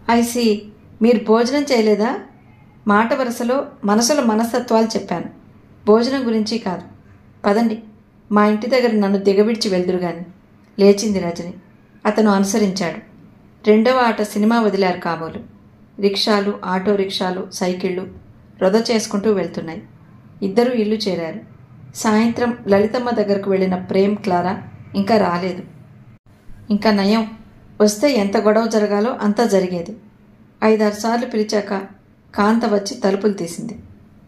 IC, మీరు భోజనం చేయలేదా? మాట వరుసలో మనసుల మనస్తత్వాలు చెప్పాను, భోజనం గురించి కాదు. పదండి, మా ఇంటి దగ్గర నన్ను దిగబిడిచి వెళ్దురుగాని. లేచింది రజని. అతను అనుసరించాడు. రెండవ ఆట సినిమా వదిలారు కాబోలు. రిక్షాలు, ఆటో రిక్షాలు, సైకిళ్లు రొద చేసుకుంటూ వెళ్తున్నాయి. ఇద్దరూ ఇల్లు చేరారు. సాయంత్రం లలితమ్మ దగ్గరకు వెళ్లిన ప్రేమ్, క్లారా ఇంకా రాలేదు. ఇంకా నయం, వస్తే ఎంత గొడవ జరగాలో అంతా జరిగేది. 5-6 సార్లు పిలిచాక కాంత వచ్చి తలుపులు తీసింది.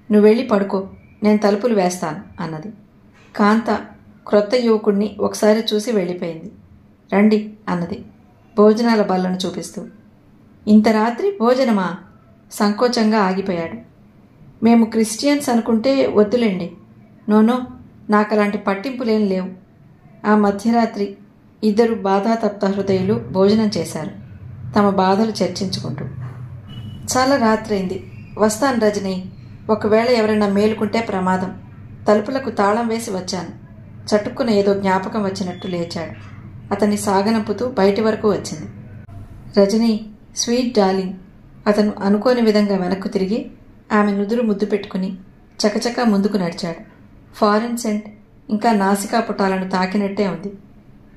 నువ్వు వెళ్ళి పడుకో, నేను తలుపులు వేస్తాను అన్నది. కాంత క్రొత్త యువకుణ్ణి ఒకసారి చూసి వెళ్ళిపోయింది. రండి అన్నది భోజనాల బల్లను చూపిస్తూ. ఇంత రాత్రి భోజనమా? సంకోచంగా ఆగిపోయాడు. మేము క్రిస్టియన్స్ అనుకుంటే వద్దులేండి. నోనో, నాకు అలాంటి పట్టింపులేం లేవు. ఆ మధ్యరాత్రి ఇద్దరు బాధాతప్త హృదయులు భోజనం చేశారు, తమ బాధలు చర్చించుకుంటూ. చాలా రాత్రైంది, వస్తాను రజని. ఒకవేళ ఎవరైనా మేలుకుంటే ప్రమాదం. తలుపులకు తాళం వేసి వచ్చాను. చటుక్కున ఏదో జ్ఞాపకం వచ్చినట్టు లేచాడు. అతన్ని సాగనంపుతూ బయటి వరకు వచ్చింది. Rajani, sweet darling. అతను అనుకోని విధంగా వెనక్కు తిరిగి ఆమె నుదురు ముద్దు పెట్టుకుని చకచకా ముందుకు నడిచాడు. ఫారెన్ సెంట్ ఇంకా నాసికా పుటాలను తాకినట్టే ఉంది.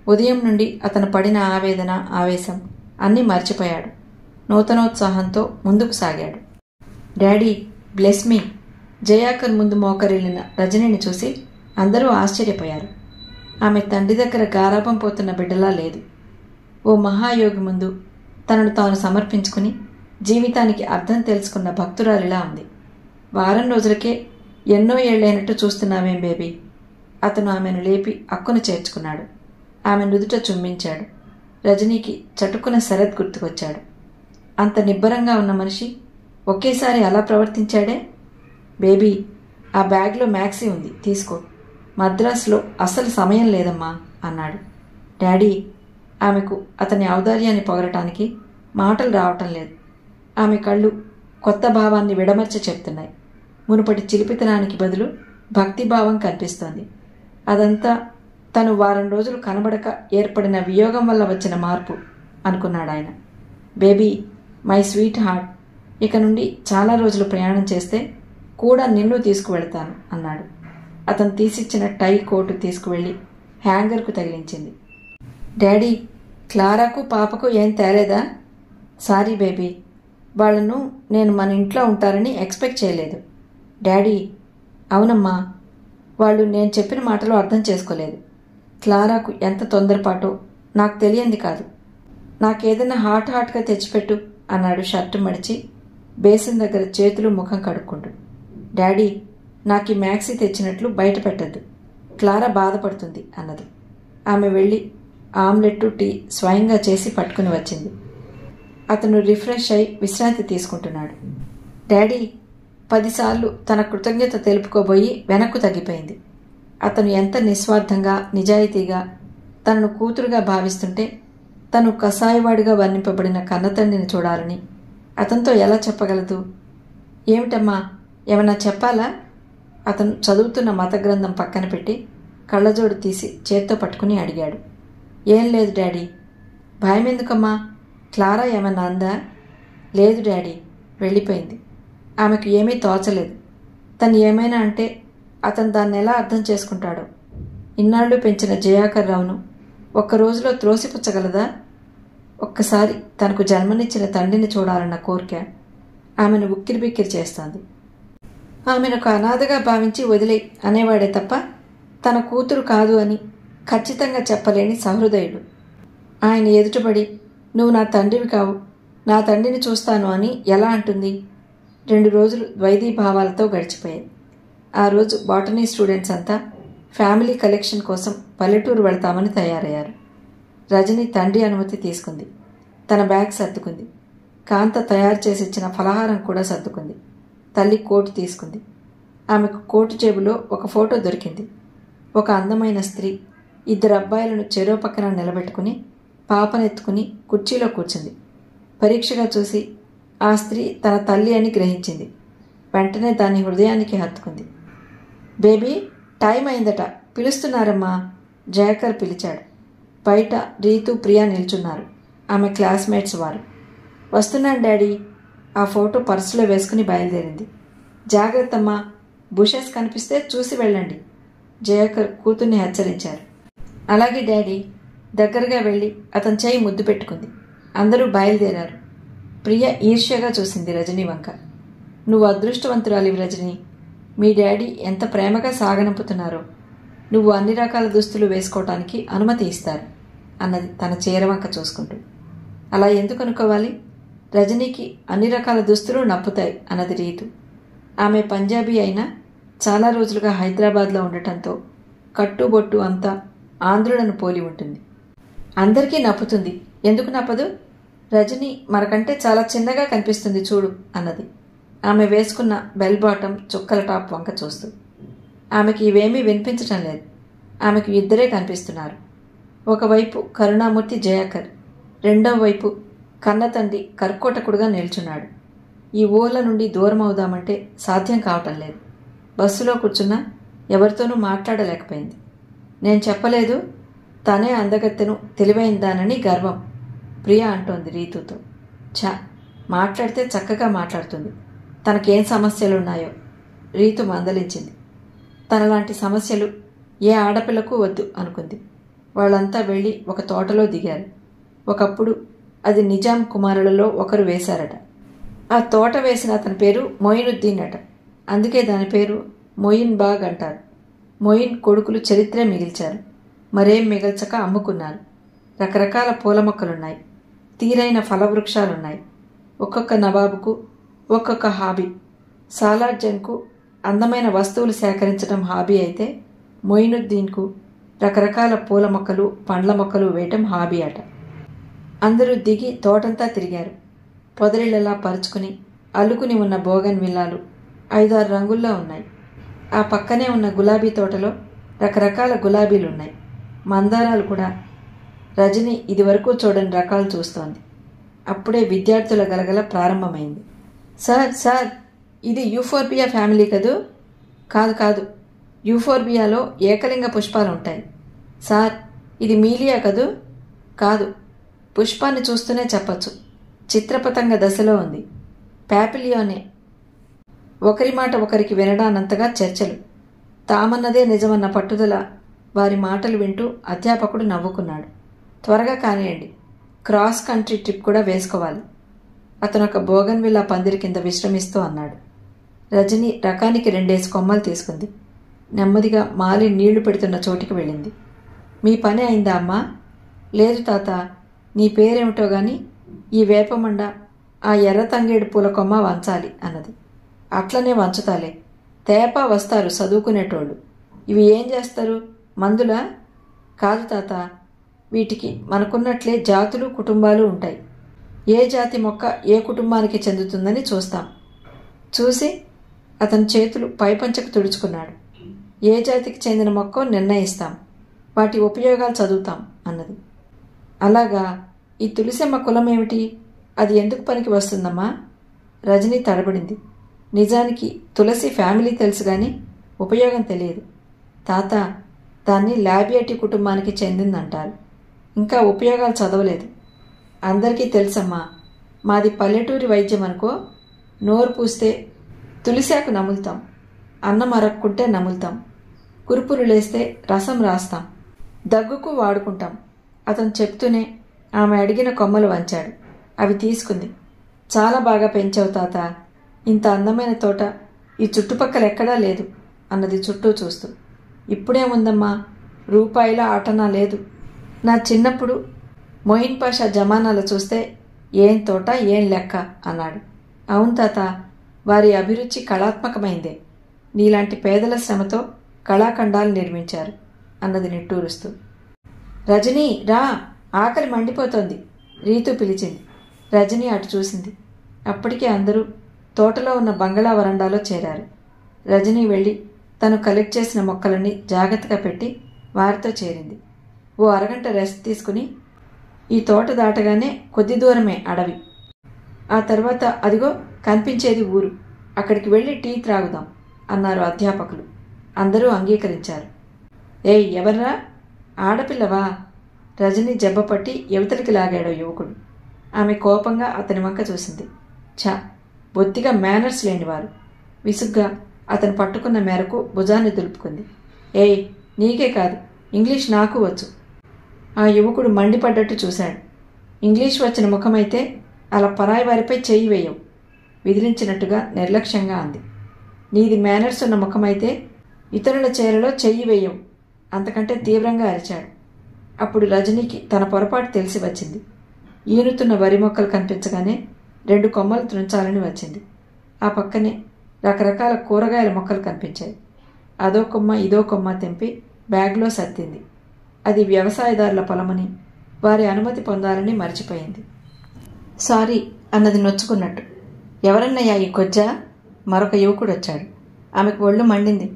ఉదయం నుండి అతను పడిన ఆవేదన, ఆవేశం అన్నీ మర్చిపోయాడు. నూతనోత్సాహంతో ముందుకు సాగాడు. Daddy, bless me. జయాకర్ ముందు మోకరిల్లిన రజనిని చూసి అందరూ ఆశ్చర్యపోయారు. ఆమె తండ్రి దగ్గర గారాబం పోతున్న బిడ్డలా లేదు. ఓ మహాయోగి ముందు తనను తాను సమర్పించుకుని జీవితానికి అర్థం తెలుసుకున్న భక్తురాలిలా ఉంది. వారం రోజులకే ఎన్నో ఏళ్లైనట్టు చూస్తున్నావేం బేబీ? అతను ఆమెను లేపి అక్కును చేర్చుకున్నాడు. ఆమె నుదుట చుమ్మించాడు. రజనీకి చటుక్కున శరత్ గుర్తుకొచ్చాడు. అంత నిబ్బరంగా ఉన్న మనిషి ఒకేసారి అలా ప్రవర్తించాడే. బేబీ, ఆ బ్యాగ్లో మ్యాక్సీ ఉంది, తీసుకో. మద్రాసులో అసలు సమయం లేదమ్మా అన్నాడు. డాడీ, ఆమెకు అతని ఔదార్యాన్ని పొగరటానికి మాటలు రావటం లేదు. ఆమె కళ్ళు కొత్త భావాన్ని విడమర్చి చెప్తున్నాయి. మునుపటి చిలిపితనానికి బదులు భక్తిభావం కనిపిస్తోంది. అదంతా తను వారం రోజులు కనబడక ఏర్పడిన వియోగం వల్ల వచ్చిన మార్పు అనుకున్నాడు ఆయన. బేబీ, మై స్వీట్ హార్ట్, ఇక నుండి చాలా రోజులు ప్రయాణం చేస్తే కూడా నిన్ను తీసుకువెళ్తాను అన్నాడు. అతను తీసిచ్చిన టై కోటు తీసుకువెళ్ళి హ్యాంగర్కు తగిలించింది. డాడీ, క్లారాకు పాపకు ఏం తేలేదా? సారీ బేబీ, వాళ్ళను నేను మన ఇంట్లో ఉంటారని ఎక్స్పెక్ట్ చేయలేదు. డాడీ, అవునమ్మా, వాళ్ళు నేను చెప్పిన మాటలు అర్థం చేసుకోలేదు. క్లారాకు ఎంత తొందరపాటో నాకు తెలియంది కాదు. నాకేదైనా హాట్గా తెచ్చిపెట్టు అన్నాడు షర్టు మడిచి బేసిన్ దగ్గర చేతులు ముఖం కడుక్కుంటూ. డాడీ, నాకు ఈ మ్యాక్సీ తెచ్చినట్లు బయట పెట్టద్దు, క్లారా బాధపడుతుంది అన్నది. ఆమె వెళ్ళి ఆమ్లెట్టు, టీ స్వయంగా చేసి పట్టుకుని వచ్చింది. అతను రిఫ్రెష్ అయి విశ్రాంతి తీసుకుంటున్నాడు. డాడీ, 10 సార్లు తన కృతజ్ఞత తెలుపుకోబోయి వెనక్కు తగ్గిపోయింది. అతను ఎంత నిస్వార్థంగా, నిజాయితీగా తనను కూతురుగా భావిస్తుంటే తను కసాయివాడిగా వర్ణింపబడిన కన్నతండ్రిని చూడాలని అతనితో ఎలా చెప్పగలదు? ఏమిటమ్మా, ఏమన్నా చెప్పాలా? అతను చదువుతున్న మత గ్రంథం పక్కన పెట్టి కళ్ళజోడు తీసి చేత్తో పట్టుకుని అడిగాడు. ఏం లేదు డాడీ. భయం ఎందుకమ్మా? క్లారా ఏమన్నా అందా? లేదు డాడీ, వెళ్ళిపోయింది. ఆమెకు ఏమీ తోచలేదు. తను ఏమైనా అంటే అతను దాన్ని ఎలా అర్థం చేసుకుంటాడో. ఇన్నాళ్ళు పెంచిన జయాకర్ రావును ఒక్కరోజులో త్రోసిపుచ్చగలదా? ఒక్కసారి తనకు జన్మనిచ్చిన తండ్రిని చూడాలన్న కోరిక ఆమెను ఉక్కిరిబిక్కిరి చేస్తోంది. ఆమెను ఒక అనాథగా భావించి వదిలేయి అనేవాడే తప్ప తన కూతురు కాదు అని ఖచ్చితంగా చెప్పలేని సహృదయుడు. ఆయన ఎదుటబడి నువ్వు నా తండ్రివి కావు, నా తండ్రిని చూస్తాను అని ఎలా అంటుంది? 2 రోజులు ద్వైధీభావాలతో గడిచిపోయాయి. ఆ రోజు బాటనీ స్టూడెంట్స్ అంతా ఫ్యామిలీ కలెక్షన్ కోసం పల్లెటూరు వెళతామని తయారయ్యారు. రజని తండ్రి అనుమతి తీసుకుంది. తన బ్యాగ్ సర్దుకుంది. కాంత తయారు చేసి ఇచ్చిన ఫలహారం కూడా సర్దుకుంది. తల్లి కోటు తీసుకుంది. ఆమెకు కోటు జేబులో ఒక ఫోటో దొరికింది. ఒక అందమైన స్త్రీ 2 అబ్బాయిలను చెరో పక్కన నిలబెట్టుకుని పాపనెత్తుకుని కుర్చీలో కూర్చుంది. పరీక్షగా చూసి ఆ స్త్రీ తన తల్లి అని గ్రహించింది. వెంటనే దాని హృదయానికి హత్తుకుంది. బేబీ, టైం అయిందట, పిలుస్తున్నారమ్మా. జయాకర్ పిలిచాడు. బయట రీతు, ప్రియా నిల్చున్నారు. ఆమె క్లాస్మేట్స్ వారు. వస్తున్నాను డాడీ. ఆ ఫోటో పర్సులో వేసుకుని బయలుదేరింది. జాగ్రత్తమ్మా, బుషెస్ కనిపిస్తే చూసి వెళ్ళండి, జయాకర్ కూతుర్ని హెచ్చరించారు. అలాగే డాడీ. దగ్గరగా వెళ్ళి అతని చేయి ముద్దు పెట్టుకుంది. అందరూ బయలుదేరారు. ప్రియ ఈర్ష్యగా చూసింది రజనీ వంక. నువ్వు అదృష్టవంతురాలివి రజనీ. మీ డాడీ ఎంత ప్రేమగా సాగనంపుతున్నారో. నువ్వు అన్ని రకాల దుస్తులు వేసుకోవటానికి అనుమతి ఇస్తారు అన్నది తన చీరవంక చూసుకుంటూ. అలా ఎందుకు అనుకోవాలి? రజనీకి అన్ని రకాల దుస్తులు నప్పుతాయి అన్నది రీతు. ఆమె పంజాబీ అయినా చాలా రోజులుగా హైదరాబాద్లో ఉండటంతో కట్టుబొట్టు అంతా ఆంధ్రులను పోలి ఉంటుంది. అందరికీ నప్పుతుంది, ఎందుకు నప్పదు? రజనీ మనకంటే చాలా చిన్నగా కనిపిస్తుంది చూడు అన్నది ఆమె వేసుకున్న బెల్ బాటం చుక్కల టాప్ వంక చూస్తూ. ఆమెకి ఇవేమీ వినిపించటం లేదు. ఆమెకు ఇద్దరే కనిపిస్తున్నారు. ఒకవైపు కరుణామూర్తి జయాకర్, రెండో వైపు కన్నతండ్రి కర్కోటకుడుగా నిల్చున్నాడు. ఈ ఊర్ల నుండి దూరం అవుదామంటే సాధ్యం కావటం లేదు. బస్సులో కూర్చున్నా ఎవరితోనూ మాట్లాడలేకపోయింది. నేను చెప్పలేదు, తనే అందగత్తెను తెలివైందానని గర్వం, ప్రియ అంటోంది రీతుతో. మాట్లాడితే చక్కగా మాట్లాడుతుంది. తనకేం సమస్యలున్నాయో రీతు మందలించింది. తనలాంటి సమస్యలు ఏ ఆడపిల్లకు వద్దు అనుకుంది. వాళ్ళంతా వెళ్ళి ఒక తోటలో దిగారు. ఒకప్పుడు అది నిజాం కుమారులలో ఒకరు వేశారట. ఆ తోట వేసిన అతని పేరు మొయినుద్దీన్ అట. అందుకే దాని పేరు మొయిన్ బాగ్ అంటారు. మొయిన్ కొడుకులు చరిత్రే మిగిల్చారు. మరేం మిగల్చక అమ్ముకున్నారు. రకరకాల పూల మొక్కలున్నాయి. తీరైన ఫలవృక్షాలున్నాయి. ఒక్కొక్క నవాబుకు ఒక్కొక్క హాబీ. సాలార్జంగ్కు అందమైన వస్తువులు సేకరించడం హాబీ అయితే, మొయినుద్దీన్కు రకరకాల పూల మొక్కలు పండ్ల మొక్కలు వేయటం హాబీ అట. అందరూ దిగి తోటంతా తిరిగారు. పొదరిళ్లలా పరుచుకుని అల్లుకుని ఉన్న బోగన్ విల్లాలు 5-6 రంగుల్లో ఉన్నాయి. ఆ పక్కనే ఉన్న గులాబీ తోటలో రకరకాల గులాబీలున్నాయి. మందారాలు కూడా. రజని ఇదివరకు చూడని రకాలు చూస్తోంది. అప్పుడే విద్యార్థుల గలగల ప్రారంభమైంది. సార్, ఇది యూఫోర్బియా ఫ్యామిలీ కదూ? కాదు, యూఫోర్బియాలో ఏకలింగ పుష్పాలు ఉంటాయి. సార్, ఇది మీలియా కదూ? కాదు, పుష్పాన్ని చూస్తూనే చెప్పచ్చు. చిత్రపతంగ దశలో ఉంది. ప్యాపిలియోనే. ఒకరి మాట ఒకరికి వినడానంతగా చర్చలు. తామన్నదే నిజమన్న పట్టుదల. వారి మాటలు వింటూ అధ్యాపకుడు నవ్వుకున్నాడు. త్వరగా కానియండి, క్రాస్ కంట్రీ ట్రిప్ కూడా వేసుకోవాలి. అతను ఒక బోగన్విల్లా పందిరి కింద విశ్రమిస్తూ అన్నాడు. రజని రకానికి 2 కొమ్మలు తీసుకుంది. నెమ్మదిగా మాలి నీళ్లు పెడుతున్న చోటికి వెళ్ళింది. మీ పని అయిందా అమ్మా? లేదు తాత, నీ పేరేమిటో గాని ఈ వేపమండ ఆ ఎర్ర తంగేడు పూల కొమ్మ వంచాలి అన్నది. అట్లనే వంచుతాలే. తేప వస్తారు చదువుకునేటోళ్ళు. ఇవి ఏం చేస్తారు? మందులా? కాదు తాత, వీటికి మనకున్నట్లే జాతులు కుటుంబాలు ఉంటాయి. ఏ జాతి మొక్క ఏ కుటుంబానికి చెందుతుందని చూస్తాం. చూసి అతని చేతులు పైపంచకు తుడుచుకున్నాడు. ఏ జాతికి చెందిన మొక్క నిర్ణయిస్తాం. వాటి ఉపయోగాలు చదువుతాం అన్నది. అలాగా, ఈ తులసమ్మ కులం ఏమిటి? అది ఎందుకు పనికి వస్తుందమ్మా? రజని తడబడింది. నిజానికి తులసి ఫ్యామిలీ తెలుసు కానీ ఉపయోగం తెలియదు. తాత, దాన్ని లాబియటి కుటుంబానికి చెందిందంటారు. ఇంకా ఉపయోగాలు చదవలేదు. అందరికీ తెలుసమ్మా. మాది పల్లెటూరి వైద్యం అనుకో. నోరు పూస్తే తులిసాకు నములుతాం, అన్నం అరక్కుంటే నములుతాం, కురుపులు లేస్తే రసం రాస్తాం, దగ్గుకు వాడుకుంటాం. అతను చెప్తూనే ఆమె అడిగిన కొమ్మలు వంచాడు. అవి తీసుకుంది. చాలా బాగా పెంచావు తాత. ఇంత అందమైన తోట ఈ చుట్టుపక్కల ఎక్కడా లేదు అన్నది చుట్టూ చూస్తూ. ఇప్పుడేముందమ్మా, రూపాయిల ఆటనా లేదు. నా చిన్నప్పుడు మొయిన్ పాషా జమానాలో చూస్తే ఏం తోట ఏం లెక్క అన్నాడు. అవును తాత, వారి అభిరుచి కళాత్మకమైందే. నీలాంటి పేదల శ్రమతో కళాఖండాలు నిర్మించారు అన్నది నిట్టూరుస్తూ. రజనీ రా, ఆకలి మండిపోతోంది, రీతు పిలిచింది. రజనీ అటు చూసింది. అప్పటికే అందరూ తోటలో ఉన్న బంగళా వరండాలో చేరారు. రజనీ వెళ్ళి తను కలెక్ట్ చేసిన మొక్కలన్నీ జాగ్రత్తగా పెట్టి వారితో చేరింది. ఓ అరగంట రెస్ట్ తీసుకుని ఈ తోట దాటగానే కొద్ది దూరమే అడవి. ఆ తర్వాత అదిగో కనిపించేది ఊరు. అక్కడికి వెళ్ళి టీ త్రాగుదాం అన్నారు అధ్యాపకులు. అందరూ అంగీకరించారు. ఏయ్ ఎవర్రా? ఆడపిల్లవా? రజని జబ్బపట్టి యువతలికి లాగాడో యువకుడు. ఆమె కోపంగా అతని వంక చూసింది. ఛ, బొత్తిగా మేనర్స్ లేనివారు. విసుగ్గా అతను పట్టుకున్న మేరకు భుజాన్ని దులుపుకుంది. ఏయ్, నీకే కాదు, ఇంగ్లీష్ నాకు వచ్చు. ఆ యువకుడు మండిపడ్డట్టు చూశాడు. ఇంగ్లీష్ వచ్చిన ముఖమైతే అలా పరాయి వారిపై చెయ్యి వేయవు. విదిలించినట్టుగా నిర్లక్ష్యంగా అంది. నీది మేనర్స్ ఉన్న ముఖమైతే ఇతరుల చీరలో చెయ్యి వేయవు. అంతకంటే తీవ్రంగా అరిచాడు. అప్పుడు రజనీకి తన పొరపాటు తెలిసి వచ్చింది. ఈనుతున్న వరి మొక్కలు కనిపించగానే 2 కొమ్మలు త్రుంచాలని వచ్చింది. ఆ పక్కనే రకరకాల కూరగాయల మొక్కలు కనిపించాయి. అదో కొమ్మ ఇదో కొమ్మ తెంపి బ్యాగ్లో సర్దింది. అది వ్యవసాయదారుల పొలమని, వారి అనుమతి పొందాలని మర్చిపోయింది. సారీ అన్నది నొచ్చుకున్నట్టు. ఎవరన్నయ్యా ఈ కొజ్జా? మరొక యువకుడు వచ్చాడు. ఆమెకు ఒళ్ళు మండింది.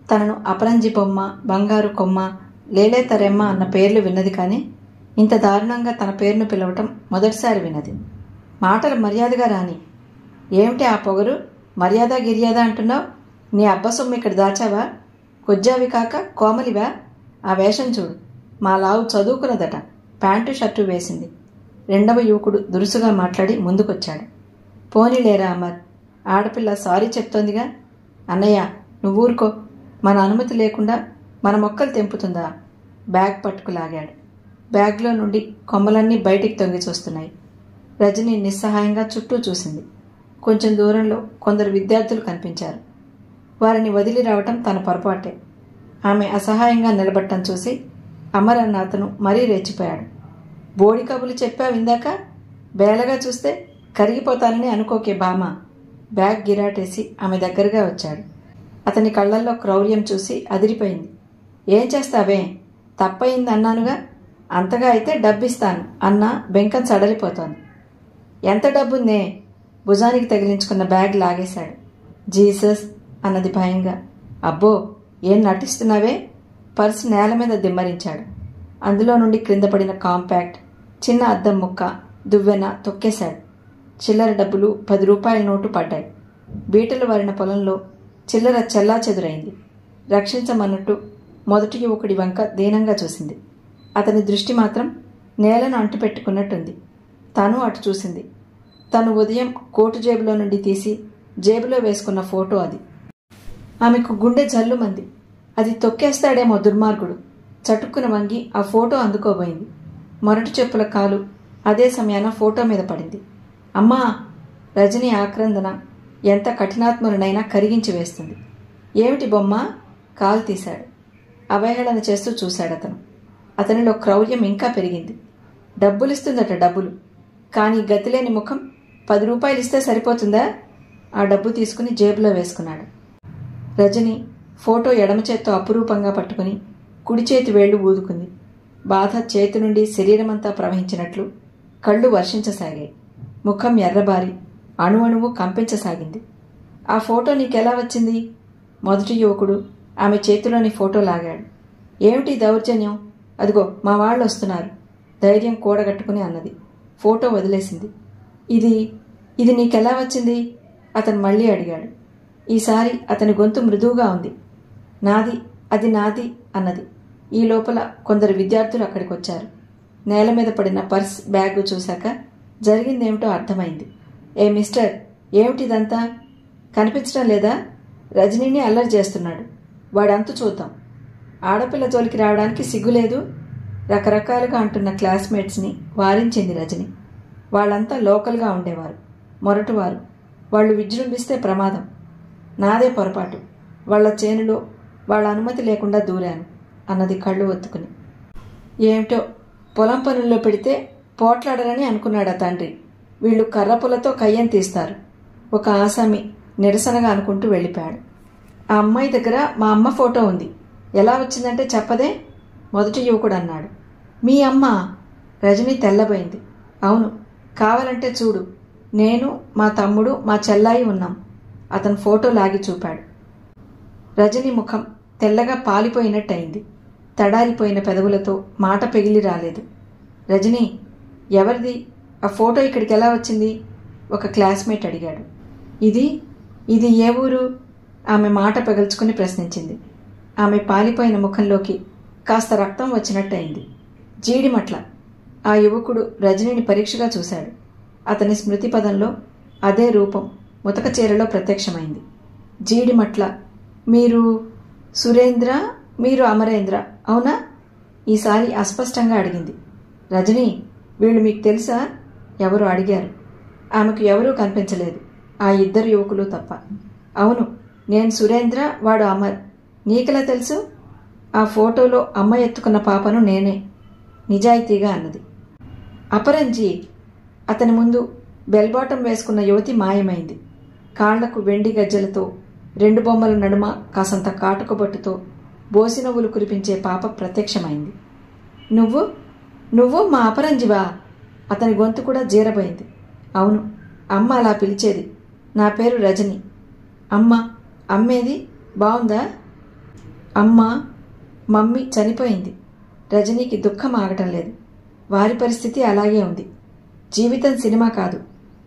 తనను అపరంజి బొమ్మ, బంగారు కొమ్మ, లేలేతరెమ్మ అన్న పేర్లు విన్నది, కానీ ఇంత దారుణంగా తన పేరును పిలవటం మొదటిసారి విన్నది. మాటలు మర్యాదగా రాని. ఏమిటి ఆ పొగరు? మర్యాద గిర్యాద అంటున్నావు? నీ అబ్బ సొమ్ము ఇక్కడ దాచావా? కొజ్జావి కాక కోమలివా? ఆ వేషం చూడు. మా లావు చదువుకున్నదట. ప్యాంటు షర్టు వేసింది. రెండవ యువకుడు దురుసుగా మాట్లాడి ముందుకొచ్చాడు. పోనీలేరా అమర్, ఆడపిల్ల సారీ చెప్తోందిగా. అన్నయ్య, నువ్వు ఊరుకో. మన అనుమతి లేకుండా మన మొక్కలు తెంపుతుందా? బ్యాగ్ పట్టుకులాగాడు. బ్యాగ్లో నుండి కొమ్మలన్నీ బయటికి తొంగి చూస్తున్నాయి. రజని నిస్సహాయంగా చుట్టూ చూసింది. కొంచెం దూరంలో కొందరు విద్యార్థులు కనిపించారు. వారిని వదిలి రావటం తన పొరపాటే. ఆమె అసహాయంగా నిలబట్టం చూసి అమర్ అన్న అతను మరీ రెచ్చిపోయాడు. బోడి కబులు చెప్పావు ఇందాక. బేలగా చూస్తే కరిగిపోతానని అనుకోకే బామా. బ్యాగ్ గిరాటేసి ఆమె దగ్గరగా వచ్చాడు. అతని కళ్లల్లో క్రౌర్యం చూసి అదిరిపోయింది. ఏం చేస్తావే? తప్పయింది అన్నానుగా. అంతగా అయితే డబ్బిస్తాను అన్నా బెంకం సడలిపోతోంది. ఎంత డబ్బుందే? భుజానికి తగిలించుకున్న బ్యాగ్ లాగేశాడు. జీసస్ అన్నది భయంగా. అబ్బో, ఏం నటిస్తున్నావే? పర్సు నేల మీద దిమ్మరించాడు. అందులో నుండి క్రింద పడిన కాంపాక్ట్, చిన్న అద్దం ముక్క, దువ్వెన తొక్కేశాడు. చిల్లర డబ్బులు 10 రూపాయల నోటు పడ్డాయి. బీటలు వారిన పొలంలో చిల్లర చెల్లా చెదురైంది. రక్షించమన్నట్టు మొదటి యువకుడి వంక దీనంగా చూసింది. అతని దృష్టి మాత్రం నేలను అంటుపెట్టుకున్నట్టుంది. తను అటు చూసింది. తను ఉదయం కోటు జేబులో నుండి తీసి జేబులో వేసుకున్న ఫోటో అది. ఆమెకు గుండె జల్లుమంది. అది తొక్కేస్తాడేమో దుర్మార్గుడు. చటుక్కున వంగి ఆ ఫోటో అందుకోబోయింది. మొరటి చెప్పుల కాలు అదే సమయాన ఫోటో మీద పడింది. అమ్మా! రజని ఆక్రందన ఎంత కఠినాత్ములనైనా కరిగించి వేస్తుంది. ఏమిటి బొమ్మ? కాలు తీశాడు. అవహేళన చేస్తూ చూశాడతను. అతనిలో క్రౌర్యం ఇంకా పెరిగింది. డబ్బులిస్తుందట, డబ్బులు. కానీ గతిలేని ముఖం 10 రూపాయలు ఇస్తే సరిపోతుందా? ఆ డబ్బు తీసుకుని జేబులో వేసుకున్నాడు. రజని ఫోటో ఎడమ చేత్తో అపురూపంగా పట్టుకుని కుడి చేతి వేళ్లు ఊదుకుంది. బాధ చేతి నుండి శరీరమంతా ప్రవహించినట్లు కళ్ళు వర్షించసాగాయి. ముఖం ఎర్రబారి అణువణువు కంపించసాగింది. ఆ ఫోటో నీకెలా వచ్చింది? మొదటి యువకుడు ఆమె చేతిలోని ఫోటో లాగాడు. ఏమిటి దౌర్జన్యం? అదిగో మా వాళ్ళు వస్తున్నారు, ధైర్యం కూడగట్టుకుని అన్నది. ఫోటో వదిలేసింది. ఇది నీకెలా వచ్చింది? అతను మళ్ళీ అడిగాడు. ఈసారి అతని గొంతు మృదువుగా ఉంది. నాది, అది నాది అన్నది. ఈ లోపల కొందరు విద్యార్థులు అక్కడికి వచ్చారు. నేల మీద పడిన పర్స్, బ్యాగు చూశాక జరిగిందేమిటో అర్థమైంది. ఏ మిస్టర్, ఏమిటిదంతా? కనిపించడం లేదా? రజనీని అల్లరి చేస్తున్నాడు. వాడంతు చూద్దాం. ఆడపిల్ల జోలికి రావడానికి సిగ్గులేదు. రకరకాలుగా అంటున్న క్లాస్మేట్స్ని వారించింది రజని. వాళ్ళంతా లోకల్గా ఉండేవారు, మొరటువారు. వాళ్ళు విజృంభిస్తే ప్రమాదం. నాదే పొరపాటు. వాళ్ల చేనులో వాళ్ళ అనుమతి లేకుండా దూరాను అన్నది కళ్ళు ఒత్తుకుని. ఏమిటో, పొలం పనుల్లో పెడితే పోట్లాడరని అనుకున్నాడా తండ్రి. వీళ్ళు కర్రపులతో కయ్యం తీస్తారు. ఒక ఆసామి నిరసనగా అనుకుంటూ వెళ్ళిపోయాడు. ఆ అమ్మాయి దగ్గర మా అమ్మ ఫోటో ఉంది. ఎలా వచ్చిందంటే చెప్పదే? మొదటి యువకుడు అన్నాడు. మీ అమ్మ? రజని తెల్లబోయింది. అవును, కావాలంటే చూడు. నేను, మా తమ్ముడు, మా చెల్లాయి ఉన్నాం. అతను ఫోటో లాగి చూపాడు. రజని ముఖం తెల్లగా పాలిపోయినట్టయింది. తడారిపోయిన పెదవులతో మాట పెగిలి రాలేదు. రజని, ఎవరిది ఆ ఫోటో? ఇక్కడికి ఎలా వచ్చింది? ఒక క్లాస్మేట్ అడిగాడు. ఇది ఏ ఊరు? ఆమె మాట పగల్చుకుని ప్రశ్నించింది. ఆమె పాలిపోయిన ముఖంలోకి కాస్త రక్తం వచ్చినట్టయింది. జీడిమట్ల. ఆ యువకుడు రజనిని పరీక్షగా చూశాడు. అతని స్మృతి పదంలో అదే రూపం ముతక చీరలో ప్రత్యక్షమైంది. జీడిమట్ల, మీరు సురేంద్ర, మీరు అమరేంద్ర, అవునా? ఈసారి అస్పష్టంగా అడిగింది. రజనీ, వీళ్ళు మీకు తెలుసా? ఎవరు అడిగారు. ఆమెకు ఎవరూ కనిపించలేదు, ఆ ఇద్దరు యువకులు తప్ప. అవును, నేను సురేంద్ర, వాడు అమర్. నీకెలా తెలుసు? ఆ ఫోటోలో అమ్మ ఎత్తుకున్న పాపను నేనే, నిజాయితీగా అన్నది. అపరంజి. అతని ముందు బెల్బాటం వేసుకున్న యువతి మాయమైంది. కాళ్లకు వెండి గజ్జలతో, 2 బొమ్మల నడుమ కాసంత కాటుకబొట్టుతో బోసినవ్వులు కురిపించే పాప ప్రత్యక్షమైంది. నువ్వు నువ్వు మా అపరంజివా? అతని గొంతు కూడా జీరబోయింది. అవును, అమ్మ అలా పిలిచేది. నా పేరు రజని. అమ్మేది బావుందా? మమ్మీ చనిపోయింది. రజనీకి దుఃఖం ఆగటం లేదు. వారి పరిస్థితి అలాగే ఉంది. జీవితం సినిమా కాదు,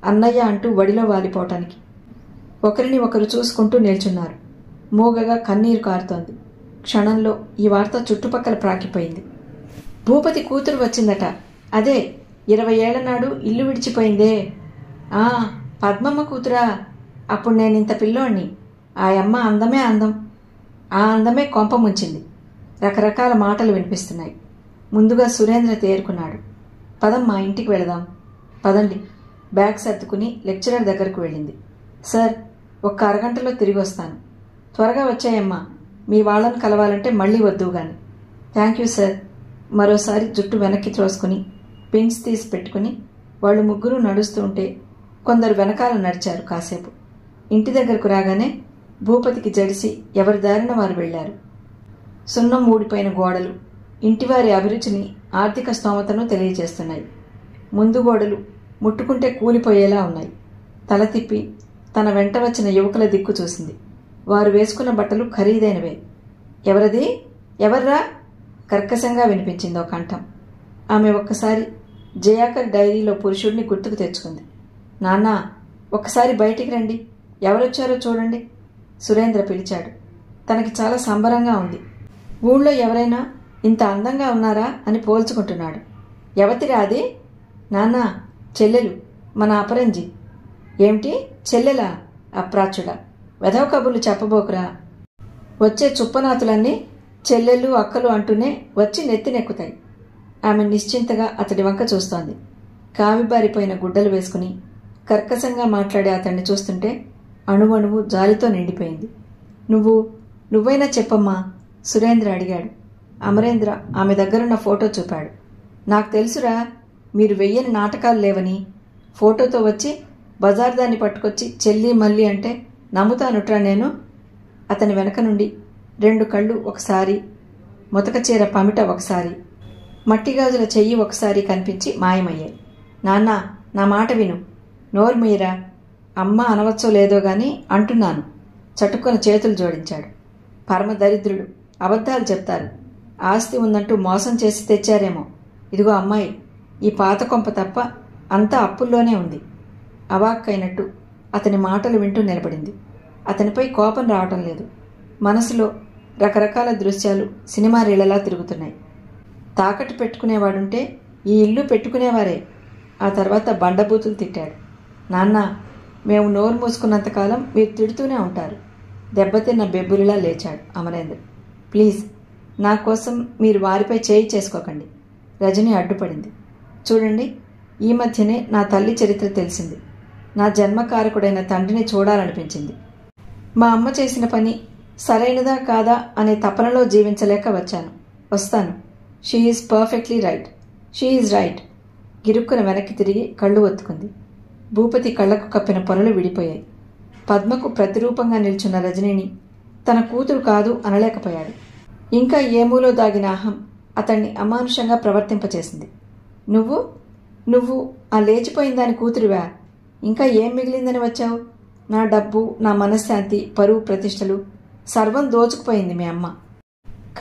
అన్నయ్య అంటూ వడిలో వాలిపోవటానికి. ఒకరిని ఒకరు చూసుకుంటూ నిల్చున్నారు. మూగగా కన్నీరు కారుతోంది. క్షణంలో ఈ వార్త చుట్టుపక్కల ప్రాకిపోయింది. భూపతి కూతురు వచ్చిందట. అదే 20 ఏళ్ల నాడు ఇల్లు విడిచిపోయిందే. పద్మమ్మ కూతురా? అప్పుడు నేనింత పిల్లోణ్ణి. ఆ అమ్మ అందమే అందం. ఆ అందమే కొంప ముంచింది. రకరకాల మాటలు వినిపిస్తున్నాయి. ముందుగా సురేంద్ర తేరుకున్నాడు. పదమ్మా, ఇంటికి వెళదాం. పదండి. బ్యాగ్ సర్దుకుని లెక్చరర్ దగ్గరకు వెళ్ళింది. సార్, ఒక్క అరగంటలో తిరిగి వస్తాను. త్వరగా వచ్చాయమ్మా. మీ వాళ్ళని కలవాలంటే మళ్ళీ వద్దు గాని. Thank you sir. మరోసారి జుట్టు వెనక్కి త్రోసుకుని పిన్స్ తీసి పెట్టుకుని వాళ్ళు ముగ్గురు నడుస్తూ ఉంటే కొందరు వెనకాల నడిచారు. కాసేపు ఇంటి దగ్గరకు రాగానే భూపతికి జడిసి ఎవరి దారిన వారు వెళ్లారు. సున్నం ఊడిపోయిన గోడలు ఇంటివారి అభిరుచిని, ఆర్థిక స్తోమతను తెలియజేస్తున్నాయి. ముందు గోడలు ముట్టుకుంటే కూలిపోయేలా ఉన్నాయి. తల తిప్పి తన వెంట వచ్చిన యువకుల దిక్కు చూసింది. వారు వేసుకున్న బట్టలు ఖరీదైనవే. ఎవరది? ఎవర్రా? కర్కశంగా వినిపించిందో కంఠం. ఆమె ఒక్కసారి జయాకర్ డైరీలో పురుషుడిని గుర్తుకు తెచ్చుకుంది. నాన్నా, ఒక్కసారి బయటికి రండి, ఎవరొచ్చారో చూడండి, సురేంద్ర పిలిచాడు. తనకి చాలా సంబరంగా ఉంది. ఊళ్ళో ఎవరైనా ఇంత అందంగా ఉన్నారా అని పోల్చుకుంటున్నాడు. ఎవతిరా అది? నాన్నా, చెల్లెలు, మన అపరంజి. ఏమిటి చెల్లెలా? అప్రాచ్యుడా, వెధవ కబుర్లు చెప్పబోకురా. వచ్చే చుప్పనాతులన్నీ చెల్లెళ్ళు అక్కలు అంటూనే వచ్చి నెత్తినెక్కుతాయి. ఆమె నిశ్చింతగా అతడి వంక చూస్తోంది. కావిబారిపోయిన గుడ్డలు వేసుకుని కర్కశంగా మాట్లాడే అతన్ని చూస్తుంటే అణువణువు జాలితో నిండిపోయింది. నువ్వైనా చెప్పమ్మా, సురేంద్ర అడిగాడు. అమరేంద్ర ఆమె దగ్గరున్న ఫోటో చూపాడు. నాకు తెలుసురా, మీరు వెయ్యని నాటకాలు లేవని. ఫోటోతో వచ్చి బజార్ దాన్ని పట్టుకొచ్చి చెల్లి మల్లి అంటే నమ్ముతానుట్రా నేను. అతని వెనక నుండి 2 కళ్ళు ఒకసారి, ముతక చీర పమిట ఒకసారి, మట్టిగాజుల చెయ్యి ఒకసారి కనిపించి మాయమయ్యాయి. నాన్న, నా మాట విను. నోరు మీరా. అమ్మ అనవచ్చో లేదో గాని అంటున్నాను. చటుక్కున చేతులు జోడించాడు. పరమ దరిద్రుడు, అబద్ధాలు చెప్తారు. ఆస్తి ఉందంటూ మోసం చేసి తెచ్చారేమో. ఇదిగో అమ్మాయి, ఈ పాత కొంప తప్ప అంతా అప్పుల్లోనే ఉంది. అవాక్కైనట్టు అతని మాటలు వింటూ నిలబడింది. అతనిపై కోపం రావటం లేదు. మనసులో రకరకాల దృశ్యాలు సినిమా రీళ్లలా తిరుగుతున్నాయి. తాకట్టు పెట్టుకునేవాడుంటే ఈ ఇల్లు పెట్టుకునేవారే. ఆ తర్వాత బండబూతులు తిట్టాడు. నాన్న, మేము నోరు మూసుకున్నంతకాలం మీరు తిడుతూనే ఉంటారు. దెబ్బతిన్న బెబ్బులిలా లేచాడు అమరేంద్ర. ప్లీజ్, నా కోసం మీరు వారిపై చేయి చేసుకోకండి. రజని అడ్డుపడింది. చూడండి, ఈ మధ్యనే నా తల్లి చరిత్ర తెలిసింది. నా జన్మకారకుడైన తండ్రిని చూడాలనిపించింది. మా అమ్మ చేసిన పని సరైనదా కాదా అనే తపనలో జీవించలేక వచ్చాను. వస్తాను. She is perfectly right. She is right. గిరుక్కున వెనక్కి తిరిగి కళ్ళు ఒత్తుకుంది. భూపతి కళ్లకు కప్పిన పొరలు విడిపోయాయి. పద్మకు ప్రతిరూపంగా నిల్చున్న రజనిని తన కూతురు కాదు అనలేకపోయాడు. ఇంకా ఏమూలో దాగిన అహం అతన్ని అమానుషంగా ప్రవర్తింపచేసింది. నువ్వు ఆ లేచిపోయిన దాని కూతురువా? ఇంకా ఏం మిగిలిందని వచ్చావు? నా డబ్బు, నా మనశ్శాంతి, పరువు ప్రతిష్టలు సర్వం దోచుకుపోయింది మీ అమ్మ.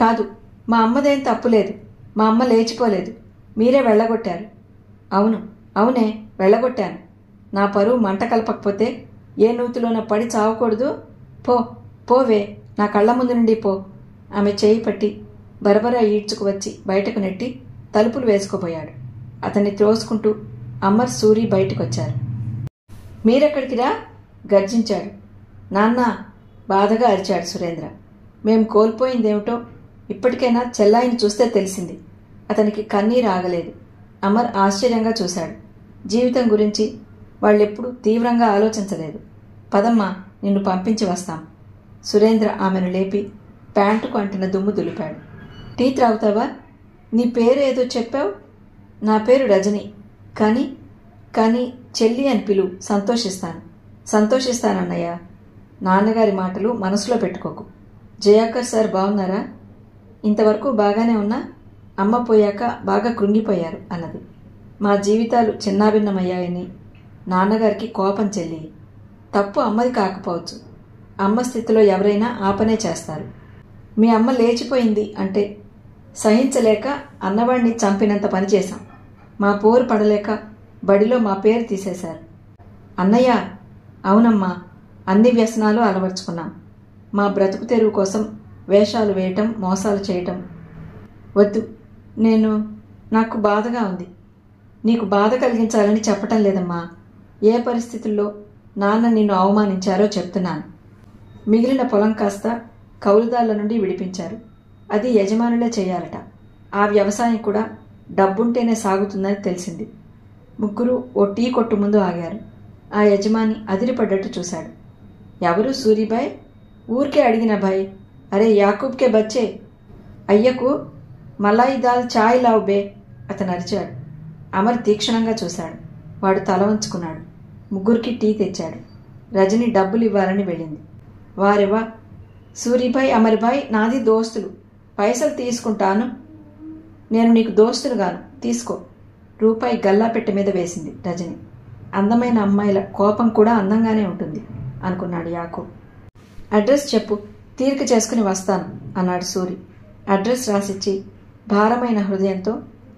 కాదు, మా అమ్మదేం తప్పులేదు. మా అమ్మ లేచిపోలేదు. మీరే వెళ్ళగొట్టారు. అవునే, వెళ్ళగొట్టాను. నా పరువు మంట కలపకపోతే ఏ నూతిలోన పడి చావకూడదు. పోవే, నా కళ్ళ ముందు నుండి పో. ఆమె చేయి పట్టి బరబరా ఈడ్చుకు వచ్చి బయటకు నెట్టి తలుపులు వేసుకోబోయాడు. అతన్ని త్రోసుకుంటూ అమర్, సూరి బయటకొచ్చారు. మీరెక్కడికి రా గర్జించాడు. నాన్న బాధగా అరిచాడు సురేంద్ర. మేం కోల్పోయిందేమిటో ఇప్పటికైనా చెల్లాయిని చూస్తే తెలిసింది. అతనికి కన్నీరు ఆగలేదు. అమర్ ఆశ్చర్యంగా చూశాడు. జీవితం గురించి వాళ్ళెప్పుడూ తీవ్రంగా ఆలోచించలేదు. పదమ్మా, నిన్ను పంపించి వస్తాం. సురేంద్ర ఆమెను లేపి ప్యాంటుకు అంటిన దుమ్ము దులిపాడు. టీ త్రాగుతావా? నీ పేరు ఏదో చెప్పావు. నా పేరు రజని. కానీ చెల్లి అని పిలువు. సంతోషిస్తానన్నయ్య. నాన్నగారి మాటలు మనసులో పెట్టుకోకు. జయాకర్ సార్ బాగున్నారా? ఇంతవరకు బాగానే ఉన్నా అమ్మ పోయాక బాగా కృంగిపోయారు అన్నది. మా జీవితాలు చిన్నాభిన్నమయ్యాయని నాన్నగారికి కోపం. చెల్లి, తప్పు అమ్మది కాకపోవచ్చు. అమ్మ స్థితిలో ఎవరైనా ఆపనే చేస్తారు. మీ అమ్మ లేచిపోయింది అంటే సహించలేక అన్నవాడిని చంపినంత పని చేశాం. మా పోరు పడలేక బడిలో మా పేరు తీసేశారు. అన్నయ్య, అవునమ్మా, అన్ని వ్యసనాలు అలవర్చుకున్నాం. మా బ్రతుకు తెరువు కోసం వేషాలు వేయటం, మోసాలు చేయటం. వద్దు, నాకు బాధగా ఉంది. నీకు బాధ కలిగించాలని చెప్పటం లేదమ్మా. ఏ పరిస్థితుల్లో నాన్న నిన్ను అవమానించారో చెప్తున్నాను. మిగిలిన పొలం కాస్త కౌలుదారుల నుండి విడిపించారు. అది యజమానులే చేయాలట. ఆ వ్యవసాయం కూడా డబ్బుంటేనే సాగుతుందని తెలిసింది. ముగ్గురు ఓ టీ కొట్టు ముందు ఆగారు. ఆ యజమాని అదిరిపడ్డట్టు చూశాడు. ఎవరు సూరిబాయ్? ఊరికే అడిగిన భాయ్. అరే యాకూబ్కే బచ్చే, అయ్యకు మలాయి దాల్ చాయ్ లావ్ బే, అతను అరిచాడు. అమర్ తీక్షణంగా చూశాడు. వాడు తల వంచుకున్నాడు. ముగ్గురికి టీ తెచ్చాడు. రజని డబ్బులు ఇవ్వాలని వెళ్ళింది. వారెవా? సూరిబాయ్, అమర్బాయ్ నాది దోస్తులు. పైసలు తీసుకుంటాను. నేను నీకు దోస్తులుగాను, తీసుకో. రూపాయి గల్లా పెట్టె మీద వేసింది రజని. అందమైన అమ్మాయిల కోపం కూడా అందంగానే ఉంటుంది అనుకున్నాడు యాకూబ్. అడ్రస్ చెప్పు, తీరిక చేసుకుని వస్తాను అన్నాడు సూరి. అడ్రస్ రాసిచ్చి భారమైన హృదయంతో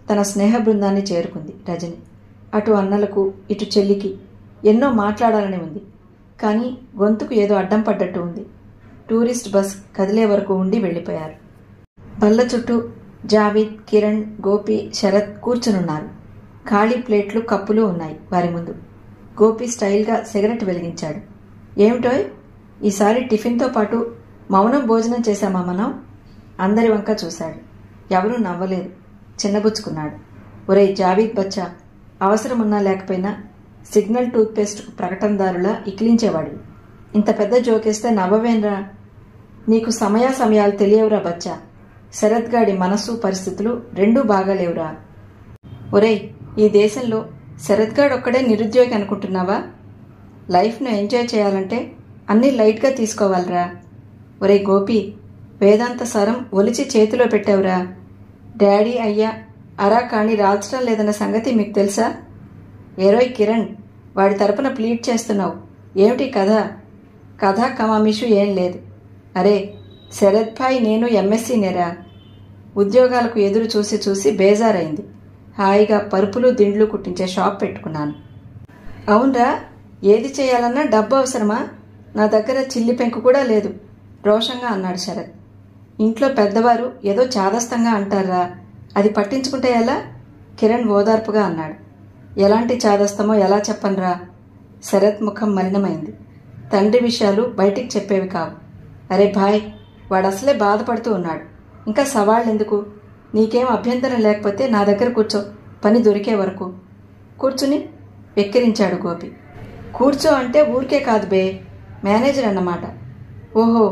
తన స్నేహ బృందాన్ని చేరుకుంది రజని. అటు అన్నలకు ఇటు చెల్లికి ఎన్నో మాట్లాడాలని ఉంది. కానీ గొంతుకు ఏదో అడ్డం పడ్డట్టు ఉంది. టూరిస్ట్ బస్ కదిలే వరకు ఉండి వెళ్ళిపోయారు. బల్ల చుట్టూ జావీద్, కిరణ్, గోపి, శరత్ కూర్చునున్నారు. ఖాళీ ప్లేట్లు, కప్పులు ఉన్నాయి వారి ముందు. గోపి స్టైల్గా సిగరెట్ వెలిగించాడు. ఏమిటోయ్, ఈసారి టిఫిన్తో పాటు మౌనం భోజనం చేశామా మనం? అందరి వంక చూశాడు. ఎవరూ నవ్వలేదు. చిన్నబుచ్చుకున్నాడు. ఒరేయ్ జావీద్ బచ్చా, అవసరమున్నా లేకపోయినా సిగ్నల్ టూత్పేస్ట్కు ప్రకటనదారులా ఇకిలించేవాడివి. ఇంత పెద్ద జోకేస్తే నవ్వవేనరా? నీకు సమయాలు తెలియవురా బచ్చా. శరత్గాడి మనసు, పరిస్థితులు రెండూ బాగాలేవురా. ఒరేయ్, ఈ దేశంలో శరత్గాడొక్కడే నిరుద్యోగి అనుకుంటున్నావా? లైఫ్ను ఎంజాయ్ చేయాలంటే అన్నీ లైట్గా తీసుకోవాలిరా. ఒరే గోపి, వేదాంత సారం ఒలిచి చేతిలో పెట్టావురా. డాడీ అయ్యా అరా కానీ రాల్చడం లేదన్న సంగతి మీకు తెలుసా? ఏరోయ్ కిరణ్, వాడి తరపున ప్లీడ్ చేస్తున్నావు ఏమిటి? కథ కమామిషు ఏం లేదు. అరే శరత్ భాయ్, నేను ఎంఎస్సీ నేరా. ఉద్యోగాలకు ఎదురు చూసి బేజారైంది. హాయిగా పరుపులు దిండ్లు కుట్టించే షాప్ పెట్టుకున్నాను. అవునరా, ఏది చేయాలన్నా డబ్బు అవసరమా? నా దగ్గర చిల్లి పెంకు కూడా లేదు రోషంగా అన్నాడు శరత్. ఇంట్లో పెద్దవారు ఏదో చాదస్తంగా అంటారా, అది పట్టించుకుంటే ఎలా? కిరణ్ ఓదార్పుగా అన్నాడు. ఎలాంటి చాదస్తమో ఎలా చెప్పనురా? శరత్ ముఖం మలినమైంది. తండ్రి విషయాలు బయటికి చెప్పేవి కావు. అరే భాయ్, వాడసలే బాధపడుతూ ఉన్నాడు. ఇంకా సవాళ్ళెందుకు? నీకేం అభ్యంతరం లేకపోతే నా దగ్గర కూర్చో, పని దొరికే వరకు. కూర్చుని వెక్కిరించాడు గోపి. కూర్చో అంటే ఊరికే కాదు బే, మేనేజర్ అన్నమాట. ఓహో,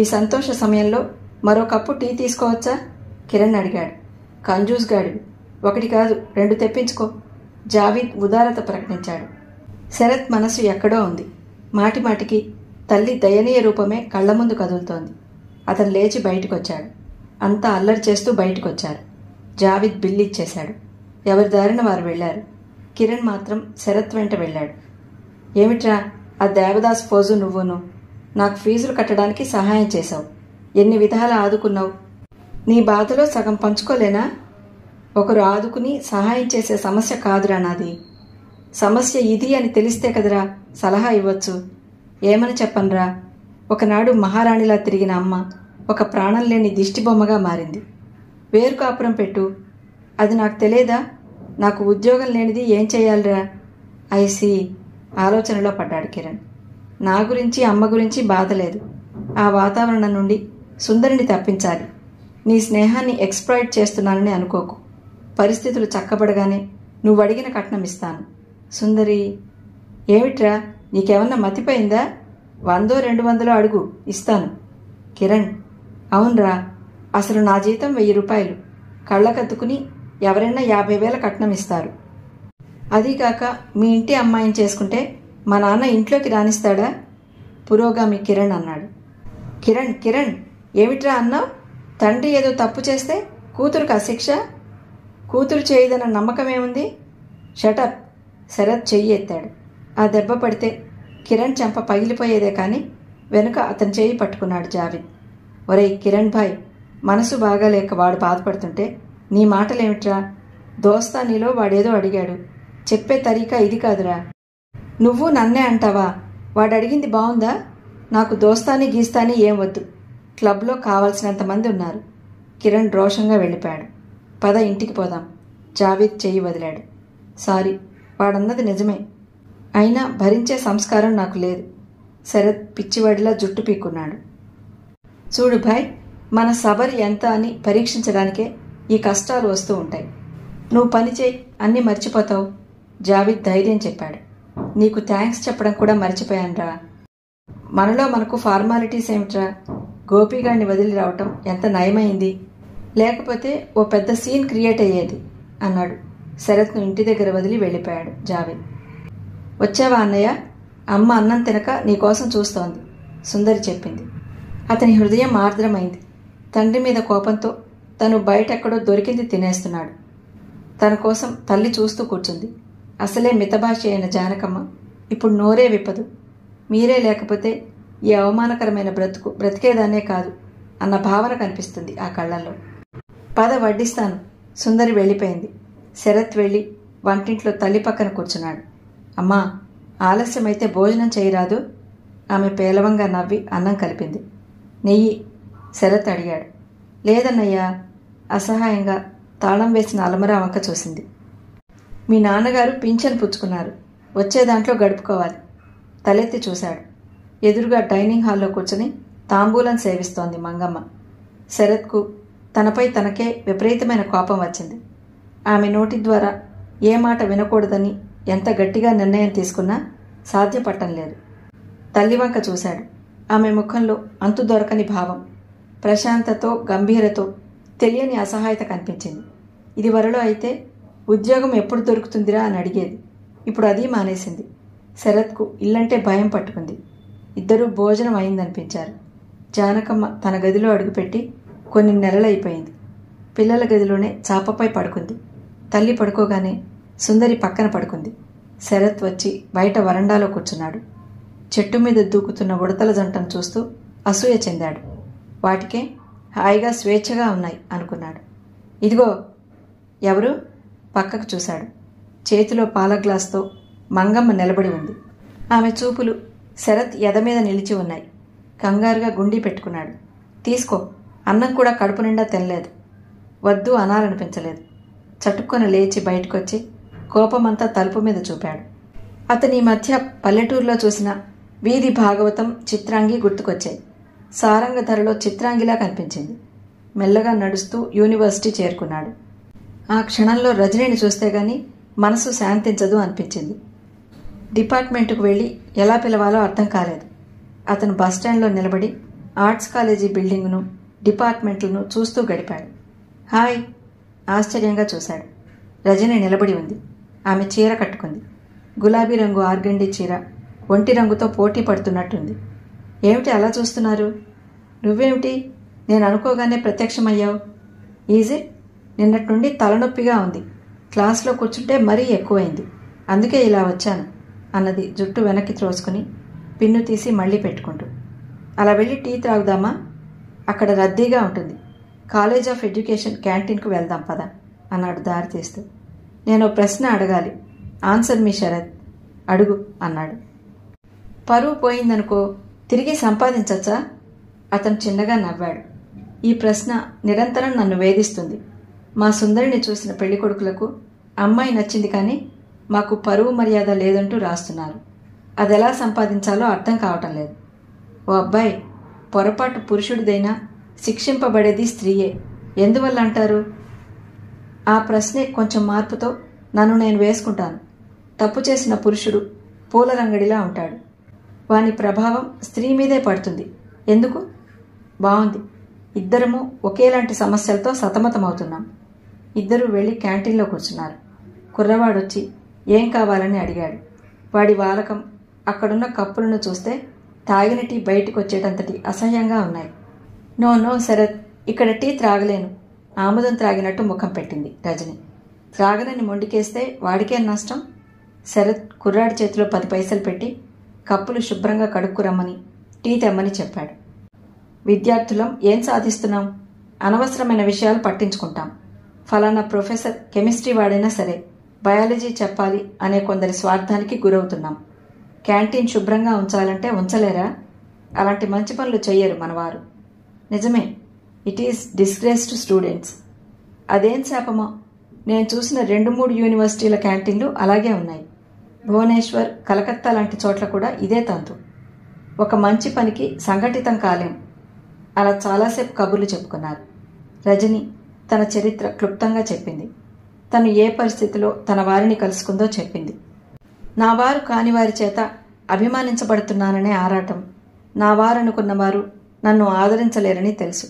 ఈ సంతోష సమయంలో మరో కప్పు టీ తీసుకోవచ్చా? కిరణ్ అడిగాడు. కంజూస్ గాడివి, ఒకటి కాదు 2 తెప్పించుకో. జావీద్ ఉదారత ప్రకటించాడు. శరత్ మనసు ఎక్కడో ఉంది. మాటిమాటికి తల్లి దయనీయ రూపమే కళ్ల ముందు కదులుతోంది. అతను లేచి బయటకొచ్చాడు. అంతా అల్లరి చేస్తూ బయటకొచ్చారు. జావీద్ బిల్లు ఇచ్చేశాడు. ఎవరి దారిన వారు వెళ్లారు. కిరణ్ మాత్రం శరత్ వెంట వెళ్ళాడు. ఏమిట్రా ఆ దేవదాస్ ఫోజు నువ్వును? నాకు ఫీజులు కట్టడానికి సహాయం చేశావు. ఎన్ని విధాలా ఆదుకున్నావు. నీ బాధలో సగం పంచుకోలేనా? ఒకరు ఆదుకుని సహాయం చేసే సమస్య కాదురా నాది. సమస్య ఇది అని తెలిస్తే కదరా సలహా ఇవ్వచ్చు. ఏమని చెప్పనురా? ఒకనాడు మహారాణిలా తిరిగిన అమ్మ ఒక ప్రాణం లేని దిష్టిబొమ్మగా మారింది. వేరు కాపురం పెట్టు. అది నాకు తెలియదా? నాకు ఉద్యోగం లేనిది ఏం చెయ్యాలిరా? ఐసి ఆలోచనలో పడ్డాడు కిరణ్. నా గురించి అమ్మ గురించి బాధ లేదు. ఆ వాతావరణం నుండి సుందరిని తప్పించాలి. నీ స్నేహాన్ని ఎక్స్‌ప్లాయిట్ చేస్తున్నానని అనుకోకు. పరిస్థితులు చక్కబడగానే నువ్వు అడిగిన కట్నం ఇస్తాను. సుందరి, ఏమిట్రా నీకేమన్నా మతిపోయిందా? 100-200 అడుగు, ఇస్తాను. కిరణ్, అవునరా, అసలు నా జీతం 1000 రూపాయలు. కళ్ళకద్దుకుని ఎవరైనా 50,000 కట్నం ఇస్తారు. అదీగాక మీ ఇంటి అమ్మాయిని చేసుకుంటే మా నాన్న ఇంట్లోకి రానిస్తాడా? పురోగామి కిరణ్ అన్నాడు. కిరణ్ కిరణ్ ఏమిట్రా అన్నావు? తండ్రి ఏదో తప్పు చేస్తే కూతురుకు అశిక్ష? కూతురు చేయదన్న నమ్మకమేముంది? షటప్. శరత్ చెయ్యి ఎత్తాడు. ఆ దెబ్బ పడితే కిరణ్ చెంప పగిలిపోయేదే కానీ వెనుక అతని చేయి పట్టుకున్నాడు జావేద్. ఒరేయ్ కిరణ్ భాయ్, మనసు బాగాలేక వాడు బాధపడుతుంటే నీ మాటలేమిట్రా? దోస్తానీలో వాడేదో అడిగాడు, చెప్పే తరీకా ఇది కాదురా. నువ్వు నన్నే అంటావా? వాడు అడిగింది బాగుందా? నాకు దోస్తాని గీస్తాని ఏం వద్దు. క్లబ్లో కావాల్సినంతమంది ఉన్నారు. కిరణ్ రోషంగా వెళ్ళిపోయాడు. పద ఇంటికి పోదాం. జావేద్ చెయ్యి వదిలాడు. సారీ, వాడన్నది నిజమే. అయినా భరించే సంస్కారం నాకు లేదు. శరత్ పిచ్చివాడిలా జుట్టు పీక్కున్నాడు. చూడు భాయ్, మన సబర్ ఎంత అని పరీక్షించడానికే ఈ కష్టాలు వస్తూ ఉంటాయి. నువ్వు పని చేయి, అన్నీ మర్చిపోతావు. జావేద్ ధైర్యం చెప్పాడు. నీకు థ్యాంక్స్ చెప్పడం కూడా మర్చిపోయానురా. మనలో మనకు ఫార్మాలిటీస్ ఏమిట్రా? గోపిగాడిని వదిలి రావటం ఎంత నయమైంది. లేకపోతే ఓ పెద్ద సీన్ క్రియేట్ అయ్యేది అన్నాడు. శరత్ను ఇంటి దగ్గర వదిలి వెళ్ళిపోయాడు జావేద్. వచ్చావా అన్నయ్య? అమ్మ అన్నం తినక నీకోసం చూస్తోంది, సుందరి చెప్పింది. అతని హృదయం ఆర్ద్రమైంది. తండ్రి మీద కోపంతో తను బయటెక్కడో దొరికింది తినేస్తున్నాడు. తన కోసం తల్లి చూస్తూ కూర్చుంది. అసలే మితభాషి అయిన జానకమ్మ ఇప్పుడు నోరే విప్పదు. మీరే లేకపోతే ఈ అవమానకరమైన బ్రతికేదాన్నే కాదు అన్న భావన కనిపిస్తుంది ఆ కళ్ళల్లో. పద వడ్డిస్తాను. సుందరి వెళ్ళిపోయింది. శరత్ వెళ్ళి వంటింట్లో తల్లి పక్కన కూర్చున్నాడు. అమ్మా, ఆలస్యమైతే భోజనం చేయరాదు? ఆమె పేలవంగా నవ్వి అన్నం కలిపింది. నెయ్యి? శరత్ అడిగాడు. లేదన్నయ్యా. అసహాయంగా తాళం వేసిన అలమరా వంక చూసింది. మీ నాన్నగారు పింఛన్ పుచ్చుకున్నారు, వచ్చే దాంట్లో గడుపుకోవాలి. తలెత్తి చూశాడు. ఎదురుగా డైనింగ్ హాల్లో కూర్చుని తాంబూలం సేవిస్తోంది మంగమ్మ. శరత్కు తనపై తనకే విపరీతమైన కోపం వచ్చింది. ఆమె నోటి ద్వారా ఏ మాట వినకూడదని ఎంత గట్టిగా నిర్ణయం తీసుకున్నా సాధ్యపడటం లేదు. తల్లివంక చూశాడు. ఆమె ముఖంలో అంతు దొరకని భావం, ప్రశాంతతో గంభీరతో తెలియని అసహాయత కనిపించింది. ఇది వరలో అయితే ఉద్యోగం ఎప్పుడు దొరుకుతుందిరా అని అడిగేది. ఇప్పుడు అది మానేసింది. శరత్కు ఇల్లంటే భయం పట్టుకుంది. ఇద్దరూ భోజనం అయిందనిపించారు. జానకమ్మ తన గదిలో అడుగుపెట్టి కొన్ని నెలలైపోయింది. పిల్లల గదిలోనే చాపపై పడుకుంది. తల్లి పడుకోగానే సుందరి పక్కన పడుకుంది. శరత్ వచ్చి బయట వరండాలో కూర్చున్నాడు. చెట్టు మీద దూకుతున్న ఉడతల జంటను చూస్తూ అసూయ చెందాడు. వాటికే హాయిగా స్వేచ్ఛగా ఉన్నాయి అనుకున్నాడు. ఇదిగో. ఎవరు? పక్కకు చూశాడు. చేతిలో పాల గ్లాస్తో మంగమ్మ నిలబడి ఉంది. ఆమె చూపులు శరత్ ఎద మీద నిలిచి ఉన్నాయి. కంగారుగా గుండీ పెట్టుకున్నాడు. తీసుకో, అన్నం కూడా కడుపు నిండా తినలేదు. వద్దు అనాలనిపించలేదు. చటుక్కున లేచి బయటకొచ్చి కోపమంతా తలుపు మీద చూపాడు. అతని మధ్య పల్లెటూరులో చూసిన వీధి భాగవతం చిత్రాంగి గుర్తుకొచ్చాయి. సారంగధరలో చిత్రాంగిలా కనిపించింది. మెల్లగా నడుస్తూ యూనివర్సిటీ చేరుకున్నాడు. ఆ క్షణంలో రజనీని చూస్తే గాని మనసు శాంతించదు అనిపించింది. డిపార్ట్మెంటుకు వెళ్ళి ఎలా పిలవాలో అర్థం కాలేదు. అతను బస్టాండ్లో నిలబడి ఆర్ట్స్ కాలేజీ బిల్డింగును, డిపార్ట్మెంట్లను చూస్తూ గడిపాడు. హాయ్. ఆశ్చర్యంగా చూశాడు. రజని నిలబడి ఉంది. ఆమె చీర కట్టుకుంది. గులాబీ రంగు ఆర్గండి చీర ఒంటి రంగుతో పోటీ పడుతున్నట్టుంది. ఏమిటి అలా చూస్తున్నారు? నువ్వేమిటి నేను అనుకోగానే ప్రత్యక్షమయ్యావు? ఈజీ. నిన్నటి నుండి తలనొప్పిగా ఉంది. క్లాస్లో కూర్చుంటే మరీ ఎక్కువైంది, అందుకే ఇలా వచ్చాను అన్నది జుట్టు వెనక్కి త్రోసుకుని పిన్ను తీసి మళ్ళీ పెట్టుకుంటూ. అలా వెళ్ళి టీ త్రాగుదామా? అక్కడ రద్దీగా ఉంటుంది. కాలేజ్ ఆఫ్ ఎడ్యుకేషన్ క్యాంటీన్కు వెళ్దాం పద అన్నాడు దారి తీస్తూ. నేను ప్రశ్న అడగాలి. ఆన్సర్ మీ శరత్. అడుగు అన్నాడు. పరువు పోయిందనుకో, తిరిగి సంపాదించచ్చా? అతను చిన్నగా నవ్వాడు. ఈ ప్రశ్న నిరంతరం నన్ను వేధిస్తుంది. మా సుందరిని చూసిన పెళ్లికొడుకులకు అమ్మాయి నచ్చింది కానీ మాకు పరువు మర్యాద లేదంటూ రాస్తున్నారు. అదెలా సంపాదించాలో అర్థం కావటం లేదు. ఓ అబ్బాయి, పొరపాటు పురుషుడిదైనా శిక్షింపబడేది స్త్రీయే. ఎందువల్ల అంటారు? ఆ ప్రశ్నే కొంచెం మార్పుతో నన్ను నేను వేసుకుంటాను. తప్పు చేసిన పురుషుడు పూల రంగడిలా ఉంటాడు. వాని ప్రభావం స్త్రీ మీదే పడుతుంది. ఎందుకు? బాగుంది. ఇద్దరము ఒకేలాంటి సమస్యలతో సతమతమవుతున్నాం. ఇద్దరూ వెళ్ళి క్యాంటీన్లో కూర్చున్నారు. కుర్రవాడొచ్చి ఏం కావాలని అడిగాడు. వాడి వాలకం, అక్కడున్న కప్పులను చూస్తే తాగిన టీ బయటకు వచ్చేటంతటి అసహ్యంగా ఉన్నాయి. నో నో శరత్, ఇక్కడ టీ త్రాగలేను. ఆముదం త్రాగినట్టు ముఖం పెట్టింది రజని. త్రాగలని మొండికేస్తే వాడికే నష్టం. శరత్ కుర్రాడి చేతిలో 10 పైసలు పెట్టి కప్పులు శుభ్రంగా కడుక్కురమ్మని టీ తెమ్మని చెప్పాడు. విద్యార్థులం ఏం సాధిస్తున్నాం? అనవసరమైన విషయాలు పట్టించుకుంటాం. ఫలానా ప్రొఫెసర్ కెమిస్ట్రీ వాడైనా సరే బయాలజీ చెప్పాలి అనే కొందరి స్వార్థానికి గురవుతున్నాం. క్యాంటీన్ శుభ్రంగా ఉంచాలంటే ఉంచలేరా? అలాంటి మంచి పనులు చెయ్యరు మనవారు. నిజమే, it is disgrace to students. అదేం శాపమో, నేను చూసిన 2-3 యూనివర్సిటీల క్యాంటీన్లు అలాగే ఉన్నాయి. భువనేశ్వర్, కలకత్తా లాంటి చోట్ల కూడా ఇదే తంతు. ఒక మంచి పనికి సంఘటితం కాలేం. అలా చాలాసేపు కబుర్లు చెప్పుకున్నారు. రజని తన చరిత్ర క్లుప్తంగా చెప్పింది. తను ఏ పరిస్థితిలో తన వారిని కలుసుకుందో చెప్పింది. నా వారు కాని వారి చేత అభిమానించబడుతున్నాననే ఆరాటం, నా వారనుకున్న వారు నన్ను ఆదరించలేరని తెలుసు.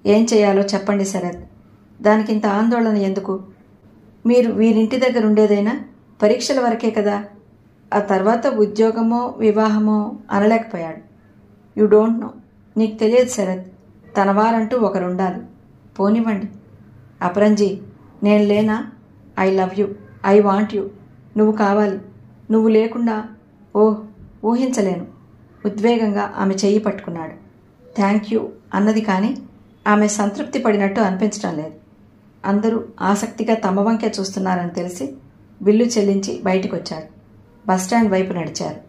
ఏం చేయాలో చెప్పండి శరత్. దానికింత ఆందోళన ఎందుకు? మీరు వీరింటి దగ్గర ఉండేదైనా పరీక్షల వరకే కదా. ఆ తర్వాత ఉద్యోగమో వివాహమో అనలేకపోయాడు. You don't know. నీకు తెలియదు శరత్. తన వారంటూ ఒకరుండాలి. పోనివ్వండి. అపరంజీ, నేను లేనా? I love you, I want you. నువ్వు కావాలి. నువ్వు లేకుండా ఊహించలేను. ఉద్వేగంగా ఆమె చెయ్యి పట్టుకున్నాడు. థ్యాంక్ యూ అన్నది కానీ ఆమె సంతృప్తి పడినట్టు అనిపించడం లేదు. అందరూ ఆసక్తిగా తమ వంకే చూస్తున్నారని తెలిసి బిల్లు చెల్లించి బయటకు వచ్చారు. బస్టాండ్ వైపు నడిచారు.